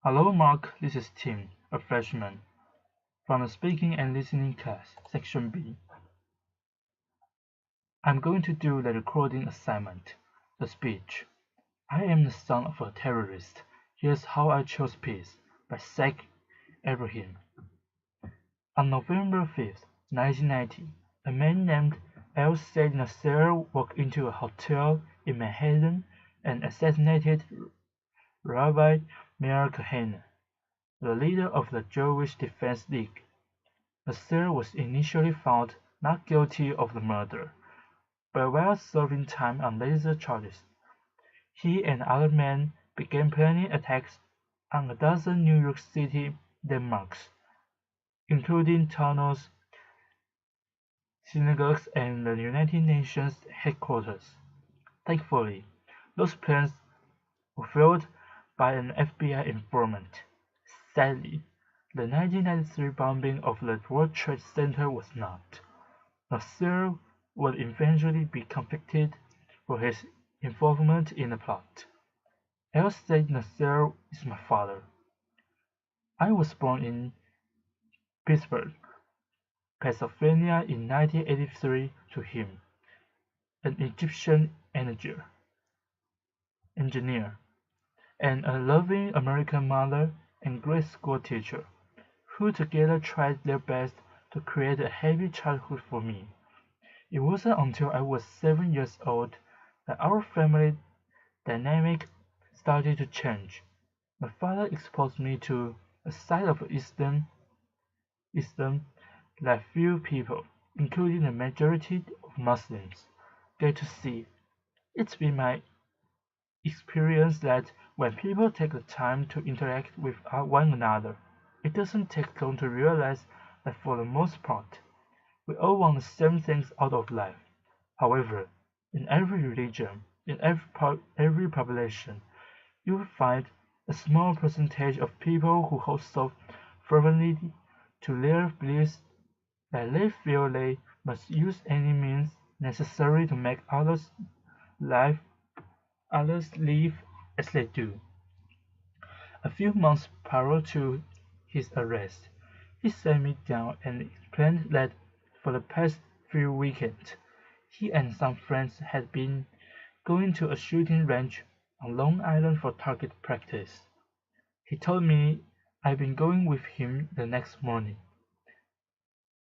Hello Mark, this is Tim, a freshman, from the Speaking and Listening class, Section B. I'm going to do the recording assignment, the speech. I am the son of a terrorist. Here's How I Chose Peace by Ebrahim. On November 5th, 1990, a man named El-Said Nasser walked into a hotel in Manhattan and assassinated Rabbi Meir Kahane, the leader of the Jewish Defense League. Nasser was initially found not guilty of the murder, but while serving time on lesser charges, he and other men began planning attacks on a dozen New York City landmarks, including tunnels, synagogues, and the United Nations headquarters. Thankfully, those plans were failed by an FBI informant. Sadly, the 1993 bombing of the World Trade Center was not. Nasser would eventually be convicted for his involvement in the plot. El-Said Nasser is my father. I was born in Pittsburgh, Pennsylvania in 1983 to him, an Egyptian engineer, and a loving American mother and grade school teacher, who together tried their best to create a happy childhood for me. It wasn't until I was 7 years old that our family dynamic started to change. My father exposed me to a side of Islam that few people, including the majority of Muslims, get to see. It's been my experience that when people take the time to interact with one another, it doesn't take long to realize that for the most part, we all want the same things out of life. However, in every religion, in every population, you will find a small percentage of people who hold so fervently to their beliefs that they feel they must use any means necessary to make others live as they do. A few months prior to his arrest, he sat me down and explained that for the past few weekends, he and some friends had been going to a shooting range on Long Island for target practice. He told me I'd been going with him the next morning.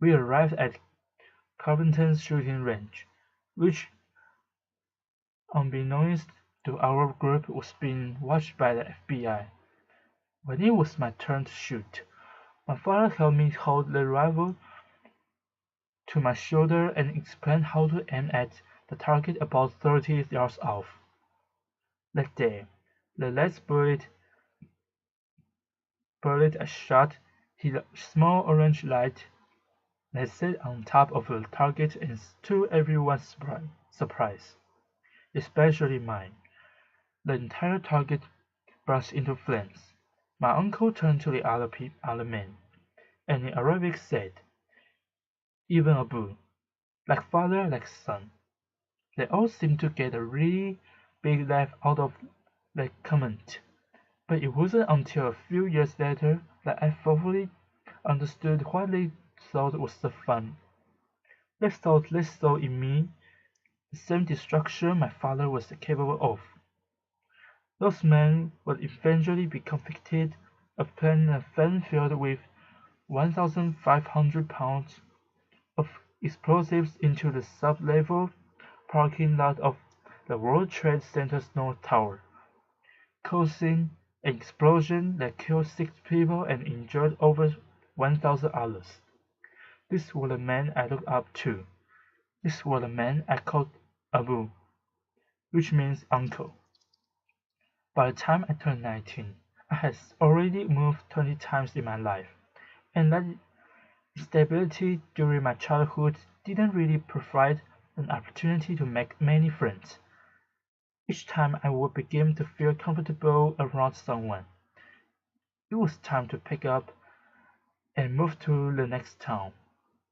We arrived at Carpenter's shooting range, which, unbeknownst to our group, was being watched by the FBI. When it was my turn to shoot, my father helped me hold the rifle to my shoulder and explained how to aim at the target about 30 yards off. That day, the last bullet I shot hit a small orange light that sat on top of the target, and to everyone's surprise, especially mine, the entire target burst into flames. My uncle turned to the other men, and in Arabic said, "Even Abu, like father, like son." They all seemed to get a really big laugh out of that comment, but it wasn't until a few years later that I fully understood what they thought was so fun. They thought they saw in me the same destruction my father was capable of. Those men would eventually be convicted of planting a fan filled with 1,500 pounds of explosives into the sub-level parking lot of the World Trade Center's North Tower, causing an explosion that killed 6 people and injured over 1,000 others. These were the men I looked up to. These were the men I called Abu, which means uncle. By the time I turned 19, I had already moved 20 times in my life, and that stability during my childhood didn't really provide an opportunity to make many friends. Each time I would begin to feel comfortable around someone, it was time to pick up and move to the next town.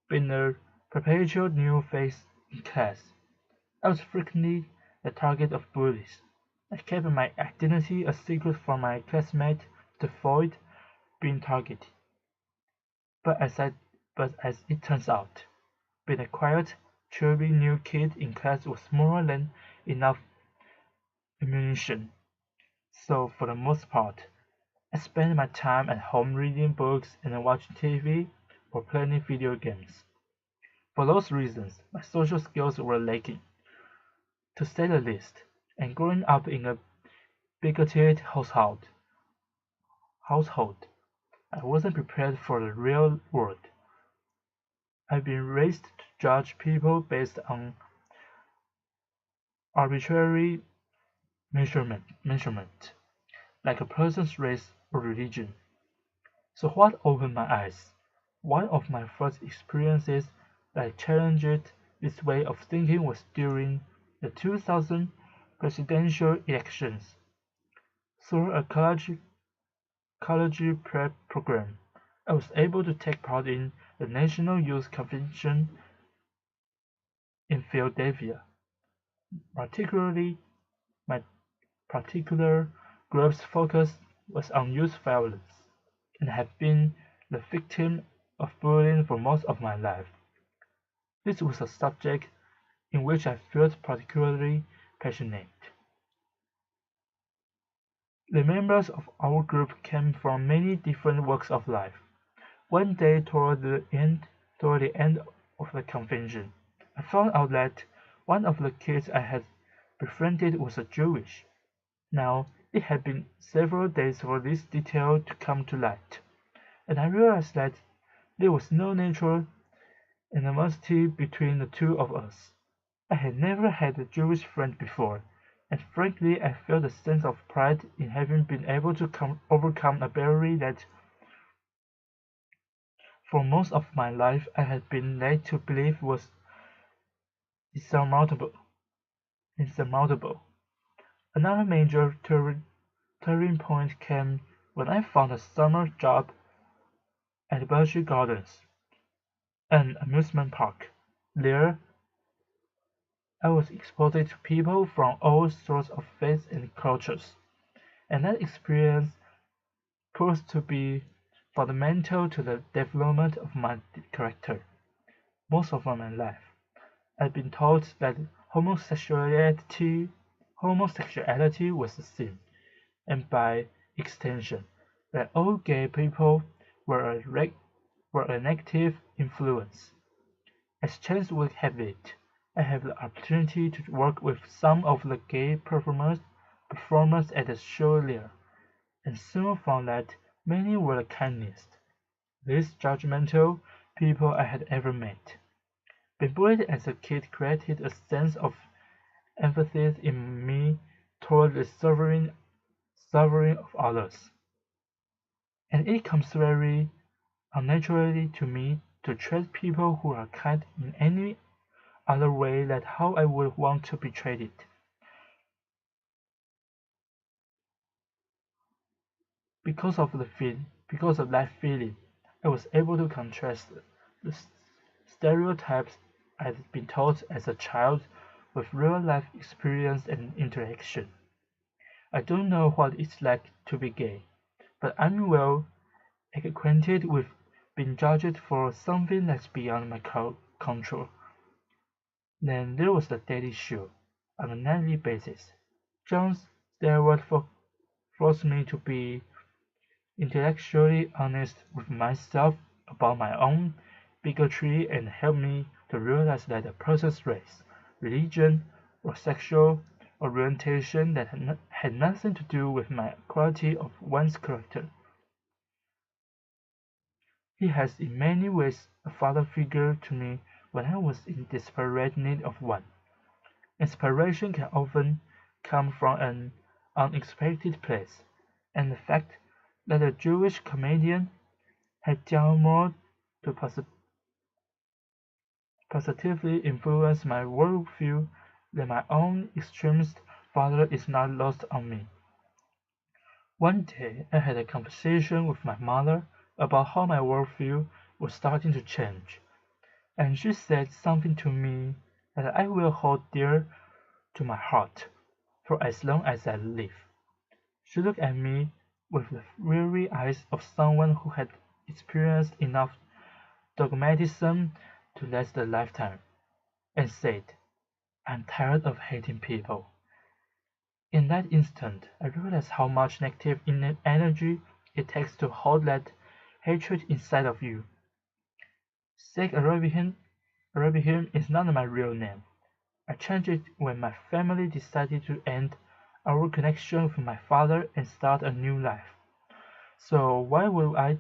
Being a perpetual new face in class, I was frequently the target of bullies. I kept my identity a secret from my classmates to avoid being targeted. But as I, but as it turns out, being a quiet, chirpy new kid in class was more than enough ammunition. So for the most part, I spent my time at home reading books and watching TV or playing video games. For those reasons, my social skills were lacking, to say the least, and growing up in a bigoted household, I wasn't prepared for the real world. I've been raised to judge people based on arbitrary measurement, like a person's race or religion. So what opened my eyes? One of my first experiences that challenged this way of thinking was during the 2000 presidential elections. Through a college prep program, I was able to take part in the National Youth Convention in Philadelphia. Particularly, my particular group's focus was on youth violence, and have been the victim of bullying for most of my life. This was a subject in which I felt particularly passionate. The members of our group came from many different walks of life. One day toward the end of the convention, I found out that one of the kids I had befriended was a Jewish. Now, it had been several days for this detail to come to light, and I realized that there was no natural animosity between the two of us. I had never had a Jewish friend before, and frankly I felt a sense of pride in having been able to overcome a barrier that for most of my life I had been led to believe was insurmountable. insurmountable. Another major turning point came when I found a summer job at Belgian Gardens, an amusement park. There, I was exposed to people from all sorts of faiths and cultures, and that experience proved to be fundamental to the development of my character. Most of my life, I've been taught that homosexuality was a sin, and by extension, that all gay people were a negative influence. As chance would have it, I had the opportunity to work with some of the gay performers at the show there, and soon found that many were the kindest, least judgmental people I had ever met. Being bullied as a kid created a sense of empathy in me toward the suffering of others, and it comes very unnaturally to me to treat people who are kind in any other way than how I would want to be treated. Because of that feeling, I was able to contrast the stereotypes I'd been taught as a child with real life experience and interaction. I don't know what it's like to be gay, but I'm well acquainted with being judged for something that's beyond my control. Then there was the daily show, on a nightly basis. John's stairwell forced me to be intellectually honest with myself about my own bigotry and helped me to realize that a person's race, religion, or sexual orientation that had nothing to do with my quality of one's character. He has in many ways a father figure to me when I was in desperate need of one. Inspiration can often come from an unexpected place, and the fact that a Jewish comedian had done more to positively influence my worldview than my own extremist father is not lost on me. One day I had a conversation with my mother about how my worldview was starting to change, and she said something to me that I will hold dear to my heart for as long as I live. She looked at me with the weary eyes of someone who had experienced enough dogmatism to last a lifetime, and said, "I'm tired of hating people." In that instant, I realized how much negative energy it takes to hold that hatred inside of you. Sheikh Ebrahim is not my real name. I changed it when my family decided to end our connection with my father and start a new life. So why would I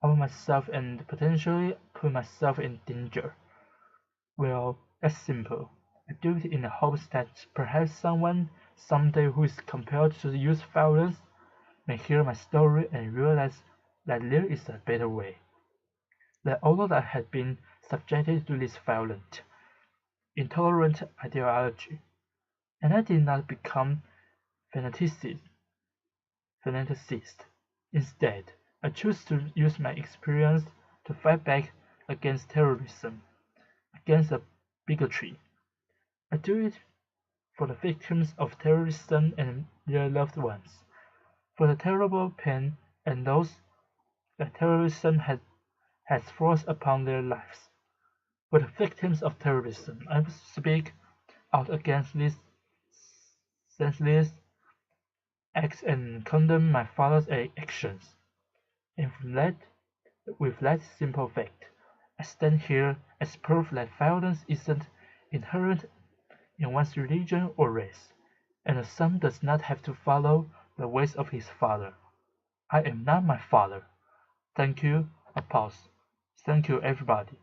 owe myself and potentially put myself in danger? Well, that's simple. I do it in the hopes that perhaps someone someday who is compelled to use violence may hear my story and realize that there is a better way. That although I had been subjected to this violent, intolerant ideology, and I did not become fanaticist. Instead, I choose to use my experience to fight back against terrorism, against bigotry. I do it for the victims of terrorism and their loved ones, for the terrible pain and loss that terrorism has forced upon their lives. For the victims of terrorism, I speak out against these senseless acts and condemn my father's actions. And with that simple fact, I stand here as proof that violence isn't inherent in one's religion or race, and a son does not have to follow the ways of his father. I am not my father. Thank you. Applause. Thank you, everybody.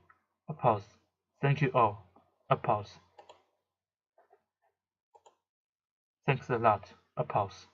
Applause. Thank you all. Applause. Thanks a lot. Applause.